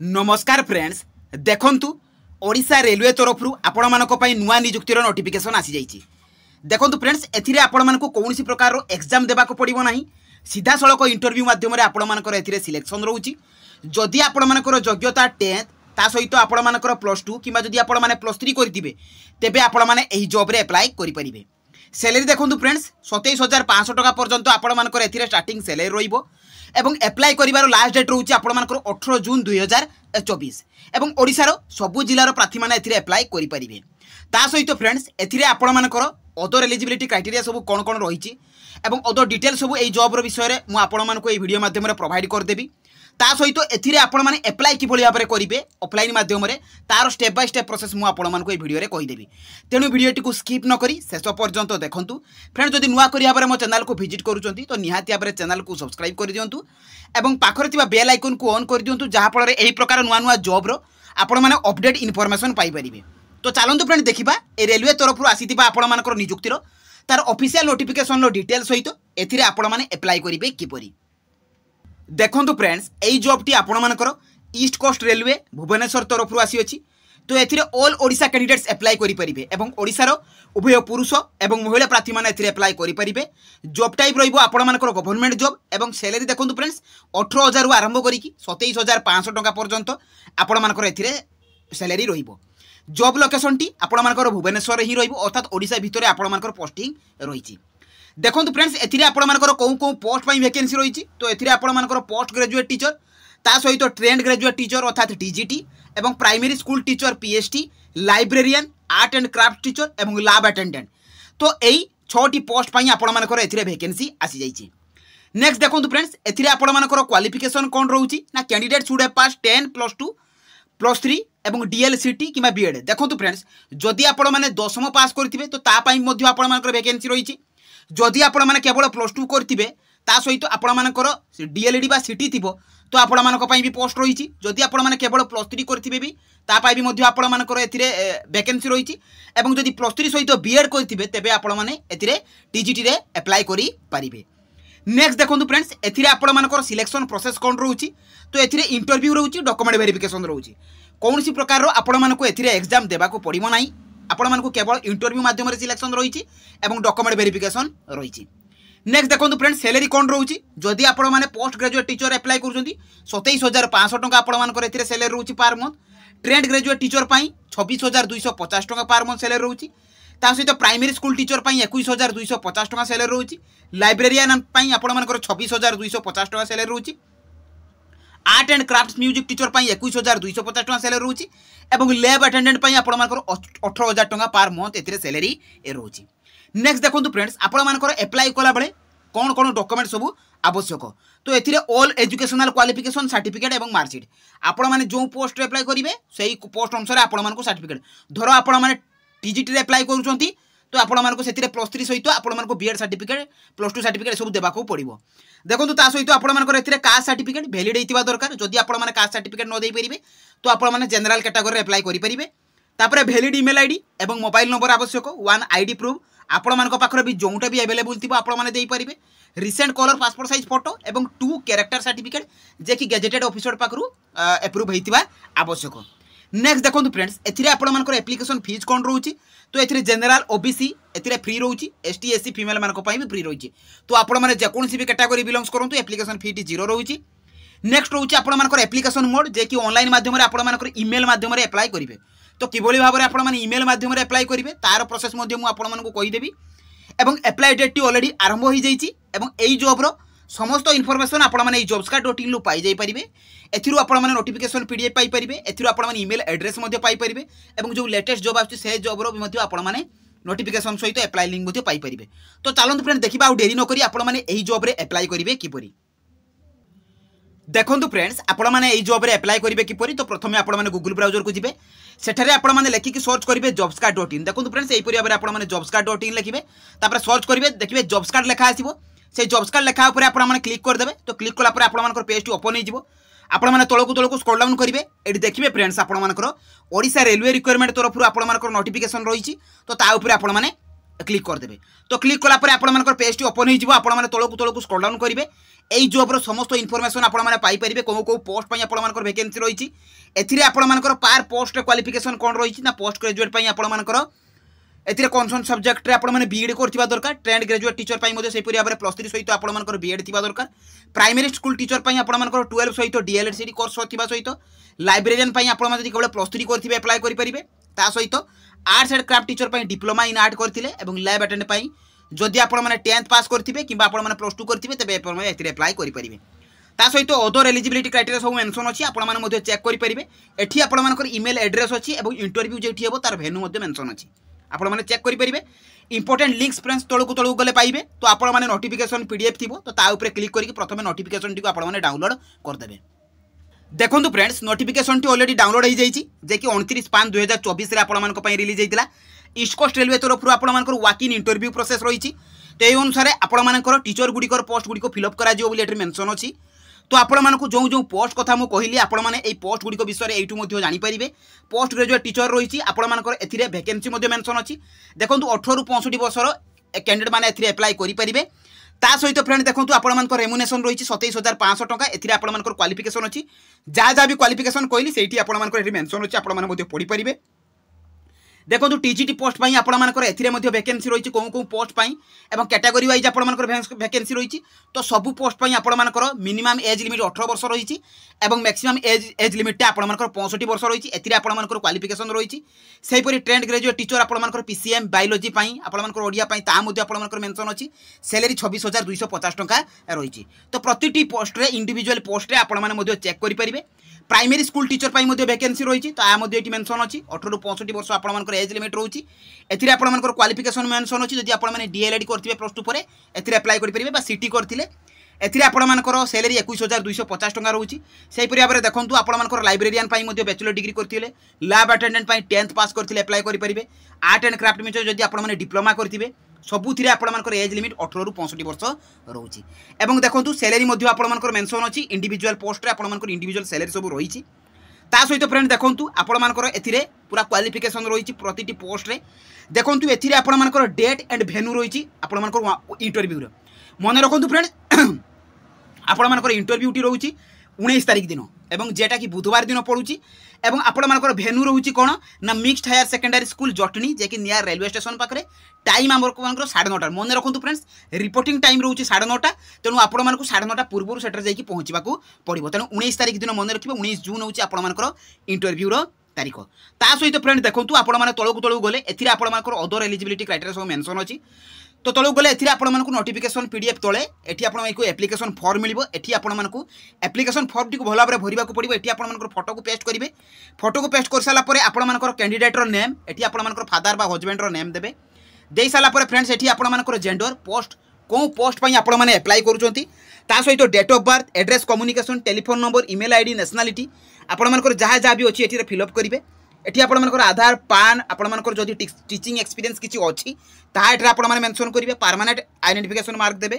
नमस्कार फ्रेंड्स देखंतु ओडिशा रेलवे तरफ आपण मानक पई नुआ नियुक्तिर नोटिफिकेशन आसी जाइछि। देखंतु फ्रेंड्स एथिरे आपण मानक कोनोसी प्रकार एग्जाम देबा को पड़िबो नाही, सीधा सळक इंटरव्यू माध्यम रे आपण मानकर एथिरे सिलेक्शन रहउछि। जदि आपण मानकर योग्यता 10th ता सहित आपण मानकर +2 किबा जदि आपण माने +3 करथिबे तेबे आपण माने एही जॉब रे अप्लाई करि परिबे। सैलरी देखंतु फ्रेंड्स 27500 टका पर्यंत आपण मानकर एथिरे स्टार्टिंग सैलरी रहिबो एवं एप्लाई करिवार लास्ट डेट रहउछि आपण मानकर 18 जून 2024 एवं ओडिसा रो सबु जिल्लार प्रार्थी माने एथिरे अप्लाई करि परिबे। ता सहित फ्रेंड्स एथिरे आपण मानकर अदर एलिजिबिलिटी क्राइटेरिया सब कोन कोन रहिछि एवं अदर डिटेल सब एई जॉब रो विषय रे मु आपण मानको एई वीडियो माध्यम रे प्रोवाइड कर देबी। ता सहित एथिरे आपण माने अप्लाई कि भली भाबरे करिवे ऑफलाइन माध्यम रे तार स्टेप बाय स्टेप प्रोसेस मु आपण मानको एई वीडियो रे कहि देबी। तेनु वीडियोटी को स्किप न करी शेष पर्यंत देखंतु। फ्रेंड जदि नुआ करिया भाबरे मो चैनल को विजिट करूचंती तो निहाती भाबरे चैनल को सब्सक्राइब कर दियंतु एवं पाखरे थिबा बेल आइकन को ऑन कर दियंतु जहा फल रे एही प्रकार नुआ नुआ जॉब रो आपण माने अपडेट इन्फॉर्मेशन पाई परिबे। तो चलंतु फ्रेंड देखिबा ए रेलवे तरफ रु आसीतिबा आपण मानकर नियुक्तिर तार ऑफिशियल नोटिफिकेशन रो डिटेल सहित एथिरे आपण माने अप्लाई करिवे किपरि। देखंतु फ्रेंड्स एई जॉब टी आपण मानकर ईस्ट कोस्ट रेलवे भुवनेश्वर तरफ रु आसी अछि। तो एथिरे ऑल ओडिशा कैंडिडेट्स अप्लाई करि परिबे एवं ओडिसा रो उभय पुरुष एवं महिला प्रार्थी माने एथिरे अप्लाई करि परिबे। जॉब टाइप रहिबो आपण मानकर गवर्नमेंट जॉब एवं सैलरी देखंतु फ्रेंड्स 18000 रु आरंभ करी 27500 टका पर्यंत आपण मानकर एथिरे सैलरी रहिबो। जॉब लोकेशन टी आपण मानकर भुवनेश्वर ही रहिबो अर्थात ओडिसा भितरे आपण मानकर पोस्टिंग रहिछि। देखंतु फ्रेंड्स एथिरे आपण मानकर को पोस्ट पई वैकेंसी रहिछि। तो एथिरे आपण मानकर पोस्ट ग्रेजुएट टीचर ता सहित ट्रेंड ग्रेजुएट टीचर अर्थात टीजीटी एवं primary school teacher PHT librarian art and craft teacher एवं लैब अटेंडेंट तो एई 6टी पोस्ट पई आपण मानकर एथिरे वैकेंसी आसी जाइछि। नेक्स्ट देखंतु फ्रेंड्स एथिरे आपण मानकर क्वालिफिकेशन कोन रहउछि ना कैंडिडेट शुड हैव पास 10 +2 +3 एवं डीएलसीटी किबा बीएड। देखंतु फ्रेंड्स जदि आपण माने 10th पास करथिबे तो ता पई मध्ये आपण मानकर वैकेंसी रहिछि। जदि आपण माने केवल +2 करथिबे ता सहित आपण मानकर डीएलडी बा सीटी थिबो तो आपण मानक पई भी पोस्ट रहिछि। जदि आपण माने केवल +3 करथिबे भी ता पई भी मध्ये आपण मानकर एथिरे वैकेंसी रहिछि एवं जदि +3 सहित बीएड करथिबे तेबे आपण माने एथिरे टीजीटी रे अप्लाई करि परिबे। नेक्स्ट देखंतु फ्रेंड्स एथिरे आपण मानकर सिलेक्शन प्रोसेस कोन रहउछि। तो एथिरे इंटरव्यू रहउछि डॉक्यूमेंट वेरिफिकेशन रहउछि। कोनसी प्रकार रो आपण मानको एथिरे एग्जाम देबा को पड़िबो नाही। आपण मानको केवल इंटरव्यू माध्यम रे सिलेक्शन रहिछि एवं डॉक्यूमेंट वेरिफिकेशन रहिछि। नेक्स्ट देखंतु फ्रेंड्स सैलरी कोन रहउछि। जदि आपण माने पोस्ट ग्रेजुएट टीचर अप्लाई करूछंती 27500 टका आपण मानकर एथिरे salary रहउछि per month. Trained graduate teacher पई 26250 टका पर मंथ सैलरी रहउछि। ता सहित प्राइमरी स्कूल टीचर पई 21250 टका सैलरी रहउछि। लाइब्रेरियन पई आपण मानकर 26250 टका सैलरी रहउछि। Art and craft music teacher पई 21250 टका सैलरी रहउछि एवं लैब अटेंडेंट पई आपण मानकर 18000 टका पर मंथ एथिरे सैलरी रहउछि। नेक्स्ट देखंतु फ्रेंड्स आपण मानकर अप्लाई कला बेले कोन कोन डॉक्यूमेंट सब आवश्यक। तो एथिरे ऑल एजुकेशनल क्वालिफिकेशन सर्टिफिकेट एवं मार्कशीट आपण माने जो पोस्ट रे अप्लाई करिवे सेही पोस्ट अनुसार आपण मानको सर्टिफिकेट धरो आपण माने टीजीटी रे अप्लाई करूछंती तो आपण मानको सेथिरे +3 सहित आपण मानको बीएड सर्टिफिकेट +2 सर्टिफिकेट सब देबा को पड़िबो। देखंतु ता सहित आपण मानकर एथिरे कास्ट सर्टिफिकेट वैलिड हेतिबा दरकार। जदि आपण माने कास्ट सर्टिफिकेट न देई परिबे तो आपण माने जनरल कैटेगरी रे अप्लाई करि परिबे। तापरे वैलिड ईमेल आईडी एवं मोबाइल नंबर आवश्यक। 1 आईडी प्रूफ आपण मानक पाखरे भी जोंटा भी अवेलेबल थिबो आपण माने देई परिबे। Recent colour passport size photo एवं 2 कैरेक्टर सर्टिफिकेट जे कि गेजेटेड ऑफिसर पाखरु अप्रूव हेतिबा आवश्यक। नेक्स्ट देखंतु फ्रेंड्स एथिरे आपण मानकर एप्लिकेशन फीस कोन रहउछि। तो एथिरे जनरल ओबीसी एथिरे फ्री रहउछि। एसटी एससी फीमेल मानक पई भी फ्री रहउछि। तो आपण माने जे कोनसी भी कैटेगरी बिलोंग्स करंतु एप्लिकेशन फी 0 रहउछि। नेक्स्ट रहउछि आपण मानकर एप्लिकेशन मोड जे कि ऑनलाइन माध्यम रे आपण मानकर ईमेल माध्यम रे अप्लाई करिवे। तो किभली भाबरे आपण माने ईमेल माध्यम रे अप्लाई करिवे तार प्रोसेस मध्ये मु आपण मानकु कहि देबी एवं अप्लाई डेट टी ऑलरेडी आरंभ हो जाइछि एवं एई जॉब रो समस्त इन्फॉर्मेशन आपण माने एई jobscard.in लु पाई जाई परिबे। एथिरु आपण माने नोटिफिकेशन पीडीएफ पाई परिबे। एथिरु आपण माने ईमेल एड्रेस मध्ये पाई परिबे एवं जो लेटेस्ट जॉब आछि से जॉब रो मध्ये आपण माने नोटिफिकेशन सहित अप्लाई लिंक मध्ये पाई परिबे। तो चलंतु फ्रेंड देखिबा आ देरी न करी आपण माने एई जॉब रे अप्लाई करिवे किपरि। देखंतु फ्रेंड्स आपण माने एई जॉब रे अप्लाई करिवे किपरि। तो प्रथमे आपण माने गूगल ब्राउजर को जिवे सेठारे आपण माने लेखि कि सर्च करिवे jobscard.in। देखंतु फ्रेंड्स एई परि आपण माने jobscard.in लिखिबे तापर सर्च करिवे देखिबे jobscard लेखा आसीबो। से jobscard लेखा ऊपर आपण माने क्लिक कर देबे। तो क्लिक कला पर आपण मानकर पेज टी ओपन हे जिवो। आपण माने तळकु स्क्रॉल डाउन करिवे एडी देखिबे फ्रेंड्स आपण मानकर ओडिशा रेलवे रिक्वायरमेंट तरफ आपण मानकर नोटिफिकेशन रहिछि। तो ता ऊपर आपण माने क्लिक करदे। तो क्लिक कलापर आपर पेज टी ओपन हो आप तौक स्क्रॉल डाउन करेंगे। यही जॉब्र समस्त इनफॉरमेशन आपरे कौ कौ पोस्ट पर वैकेंसी रही है। आपर पार पोस्ट क्वालिफिकेशन कौन रही ना पोस्ट ग्रेजुएट आपर एथिरे कौन सब्जेक्ट आप बीएड करथिबा दरकार। ट्रेंड ग्रेजुएट टीचर से भाव में +3 सहित आपर बीएड थी दरकार। प्राइमरी स्कूल टीचर आपर 12 सहित डीएलएड सीडी कोर्स थिबा सहित लाइब्रेरियन आप केवल +3 करथिबे अप्लाई करि परिबे। ता सहित arts and craft teacher diploma in art करथिले एवं लैब अटेंड जदि आप 10th पास करथिबे किबा आप +2 करथिबे तबे एथिरे अप्लाई करि परिबे। ता सहित अदर एलिजिबिलिटी क्राइटेरिया सब मेंशन अछि आपण चेक करि परिबे। एठी आपण ईमेल एड्रेस अछि एवं इंटरव्यू जेठी हेबो तार वेन्यू मध्ये मेंशन अछि आपण चेक करि परिबे। इंपोर्टेंट लिंक्स फ्रेंड्स तळकु गले पाइबे। तो आपण नोटिफिकेशन पीडीएफ थिबो तो ता ऊपर क्लिक करके प्रथमे नोटिफिकेशन टी को आपण डाउनलोड कर देबे। देखो friends notification T already download हो जाइए जे कि 29/5/2024 रे आपण मानक पई रिलीज होइतिला। ईस्ट कोस्ट रेलवे तरफ आपण मानक वॉक इन इंटरव्यू प्रोसेस रही। तो यही अनुसार आपण मानक टीचर गुड़िकर पोस्ट गुड़ी फिलअप करा जिवो बोली एठी मेंशन अछि। तो आपण मानक जो जो पोस्ट कथा मु कहली आपण माने एई पोस्ट गुड़ी विषय में एठू मध्ये जानि परिबे। पोस्ट ग्रेजुएट टीचर रही आपण मानक एथिरे वैकेंसी मध्ये मेंशन अछि। देखंतु 18 रु 65 वर्षर कैंडिडेट माने एथिरे अप्लाई करि परिबे। ता सहित फ्रेंड देखो आप रेमुनेशन रही 27,500 टका। एथिरे आपण क्वालिफिकेशन अच्छी जहाँ जहाँ भी क्वालिफिकेशन कहली से आपंकर मेंशन अच्छी आपड़ी पारे। देखो टीजीटी पोस्ट पर आपंकर वैकेंसी रही कौन कौन पोस्ट पर एवं कैटेगरी वाइज आपंकर वैकेंसी रही। तो सबू पोस्ट पर आपंकर मिनिमम एज लिमिट 18 वर्ष रही एवं मैक्सिमम एज लिमिट आपंकर 65 वर्ष रही। एथिरे आपंकर क्वालिफिकेशन रही सेहीपरि ट्रेंड ग्रेजुएट टीचर आपंकर पीसीएम बायोलॉजी आपंकर ओडिया आपंकर मेंशन अच्छी। सैलरी 26,250 टका रही। तो प्रति पोस्ट रे इंडिविजुअल पोस्ट रे आपने चेक करेंगे। प्राइमरी स्कूल टीचर पर वैकेंसी रही तो यहाँ मेंशन अच्छी 18 रु 65 वर्ष आपंकर एज लिमिट रोचे। एथिरे आपंकर क्वालिफिकेशन मेंशन अच्छी जदि आपने डीएलएड करथिबे +2 पर एथिरे अप्लाई करि परिबे बा सीटी करथिले एथिरे आपंकर सैलरी 21,250 टका रोचे। सेहीपरि भाव में देखो आपंकर लाइब्रेरियन बैचलर डिग्री करथिले लैब अटेंडेंट 10th पास करथिले अप्लाई करि परिबे। आर्ट एंड क्राफ्ट में जदि आपने डिप्लोमा करथिबे सबुथिरे आपंकर एज लिमिट 18 रु 65 वर्ष रोचे। एवं देखो सैलरी आपंकर मेंशन अच्छी इंडिविजुअल पोस्ट आपंकर इंडिविजुअल सैलरी सब रही। ता सहित फ्रेंड देखो आपंकर एथिरे पूरा क्वालिफिकेशन रही प्रति पोस्ट रे। देखो एथिरे आपंकर डेट एंड भेन्यू रही आपंकर इंटरव्यू मन रखु फ्रेंड आपंकर इंटरव्यू टी रही 19 तारिख दिन एवं जेटा कि बुधवार दिन पड़ुची एवं आपंकर भेन्यू रही कौन ना mixed higher secondary school Jatni जे कि नियर रेलवे स्टेशन पाखे। टाइम आम 9:30 मन रखु फ्रेंड्स रिपोर्टिंग टाइम रोचे 9:30 तेणु आपण 9:30 पूर्व से पहुँचा पड़ो। तेणु 19 तारिख दिन मन रखिए 19 जून हूँ आपंकर इंटरव्यूर तारीख। ता सहित फ्रेंड देखो आपने तौक गले एथिरे आपंकर अदर एलिजिबिलिटी क्राइटेरिया सब मेंशन अच्छी। तो तौक गले एथिरे आपको नोटिफिकेशन पीडीएफ तले एठी आपको एप्लिकेशन फॉर्म मिलिबो। एठी आपको एप्लिकेशन फॉर्म टी भल भाव भरवाक पड़ो। एठी आपको फोटो को पेस्ट करेंगे। फोटो को पेस्ट कर सारा आपंकर कैंडिडेटर नेम एठी आपंकर फादर बा हजबैंडर नेम देवे। दे सारापर फ्रेंड्स एठी आपंकर जेंडर पोस्ट कौन पोस्ट पर आपण मैंने अप्लाई करुँच ता सहित date of birth address communication telephone number email ID nationality आपंकर जहाँ जहाँ भी अच्छी ये फिलअप करेंगे। एठी आपंकर आधार पान आपंकर जदि टीचिंग एक्सपीरियंस किसी अच्छी ताहा आपने मेंशन करेंगे। परमानेंट आइडेंटिफिकेशन मार्क देवे।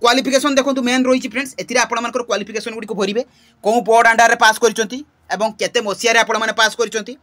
क्वालिफिकेशन देखो मेन रही फ्रेंड्स एथिरे आपंकर क्वालिफिकेशन गुड़ी भरवे कौन बोर्ड अंडर पास करते केते मसीह आपने पास करते।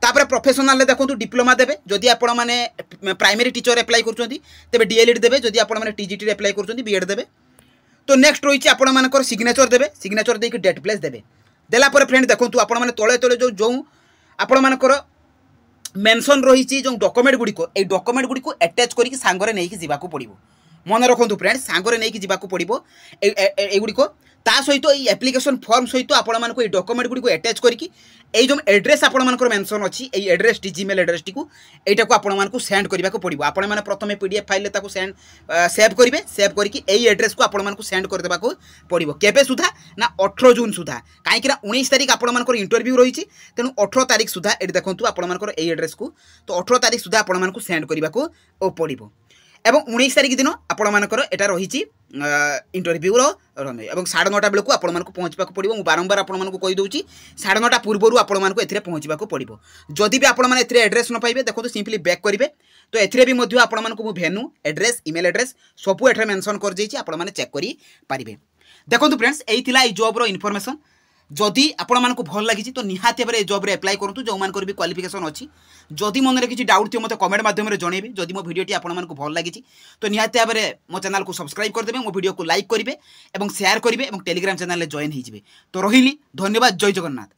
तापर प्रोफेशनल देखो डिप्लोमा देवे जदि आप प्राइमरी टीचर अप्लाई कर डीएलएड देवे जदि आप टीजीटी अप्लाई कर बीएड देवे। तो नेक्स्ट रही आपंकर सिग्नेचर देवे। सिग्नेचर देके डेट प्लेस देवे। देलापर फ्रेंड देखो आपने तले तले जो जो आपंकर मेंशन रही जो डॉक्यूमेंट गुड़ी ये डॉक्यूमेंट गुड़ी अटैच करके सांगरे नहीं जावाक पड़ो। मन रखु फ्रेंड्स सांगरे नहीं जावाक पड़ो एगुड़िक। ता सहित ये एप्लिकेशन फॉर्म सहित आपको ये डॉक्यूमेंट गुड़ी अटैच करके ये जो एड्रेस आपंकर मेंशन अच्छी ये address T Gmail address T को आपको सेंड करने को पड़ो। आपण मैंने प्रथम पीडीएफ फाइल सेंड सेव करेंगे। सेव करके यही एड्रेस को आपको सेंड करदेवा पड़ो केबे सुधा ना 18 जून सुधा कहीं 19 तारिख आपंकर इंटरव्यू रही। तेणु 18 तारिख सुधा ये देखो आपंकर यही एड्रेस को तो 18 तारिख सुधा आपको सेंड करने को पड़ो। एवं 19 तारिख दिन आपंकर एटा रही इंटरव्यूर रमे 9:30 बेलू आपको पहुँचा पड़ो। मुझे बारंबार आपको कहीदे 9:30 पूर्व आपको ए पहुँचा पड़ो। जदि भी आपने एड्रेस न पाइबे देखो सिंपली बैक करेंगे। तो एथिरे भी आपको भेन्यू एड्रेस ईमेल एड्रेस सबू एठे मेंशन कर आपने चेक करेंगे। देखो फ्रेंड्स यही जॉब्र इनफॉरमेशन जदि आपण मानक भल लगी तो निहाती भाव जॉब रे अप्लाई करूँ जो मान भी क्वालिफिकेशन अच्छी जदि मन में किसी डाउट थी मतलब कमेंट माध्यम जनइबे जदि मो वीडियोटी आपण मानक भल लगी तो निहाती भाव मो चैनल को सब्सक्राइब करदेवे मो वीडियो को लाइक करेंगे और शेयर करेंगे और टेलीग्राम चैनल जॉइन हो तो रही धन्यवाद जय जगन्नाथ।